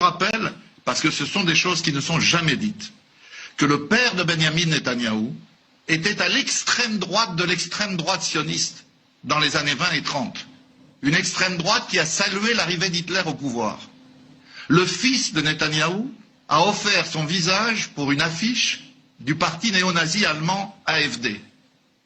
rappelle, parce que ce sont des choses qui ne sont jamais dites, que le père de Benjamin Netanyahou était à l'extrême droite de l'extrême droite sioniste dans les années 20 et 30. Une extrême droite qui a salué l'arrivée d'Hitler au pouvoir. Le fils de Netanyahou a offert son visage pour une affiche du parti néo-nazi allemand AfD.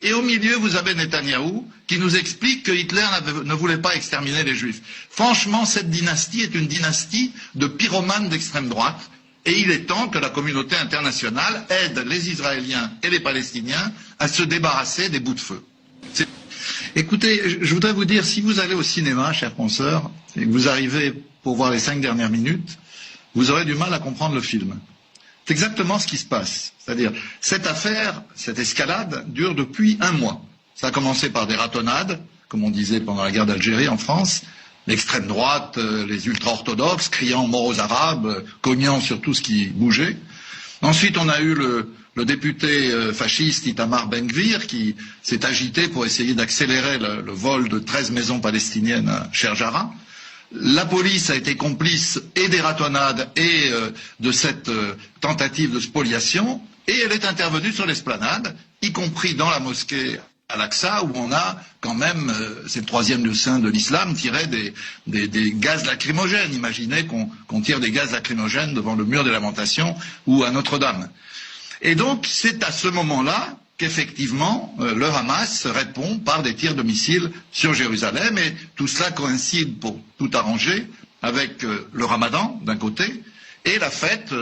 Et au milieu, vous avez Netanyahou qui nous explique que Hitler ne voulait pas exterminer les Juifs. Franchement, cette dynastie est une dynastie de pyromanes d'extrême droite. Et il est temps que la communauté internationale aide les Israéliens et les Palestiniens à se débarrasser des bouts de feu. Écoutez, je voudrais vous dire, si vous allez au cinéma, chers consoeurs, et que vous arrivez pour voir les 5 dernières minutes, vous aurez du mal à comprendre le film. C'est exactement ce qui se passe. C'est-à-dire, cette affaire, cette escalade dure depuis 1 mois. Ça a commencé par des ratonnades, comme on disait pendant la guerre d'Algérie en France, l'extrême droite, les ultra-orthodoxes, criant mort aux Arabes, cognant sur tout ce qui bougeait. Ensuite, on a eu le député fasciste Itamar Ben-Gvir qui s'est agité pour essayer d'accélérer le vol de 13 maisons palestiniennes à Sherjara. La police a été complice et des ratonnades et de cette tentative de spoliation, et elle est intervenue sur l'esplanade, y compris dans la mosquée Al-Aqsa, où on a quand même, c'est le 3e lieu saint de l'islam, tiré des gaz lacrymogènes. Imaginez qu'on tire des gaz lacrymogènes devant le mur des Lamentations ou à Notre-Dame. Et donc, c'est à ce moment-là qu'effectivement, le Hamas répond par des tirs de missiles sur Jérusalem, et tout cela coïncide, pour tout arranger, avec le Ramadan, d'un côté, et la fête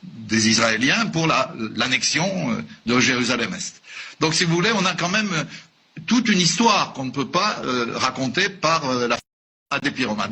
des Israéliens pour l'annexion de Jérusalem-Est. Donc, si vous voulez, on a quand même toute une histoire qu'on ne peut pas raconter par la des pyromanes.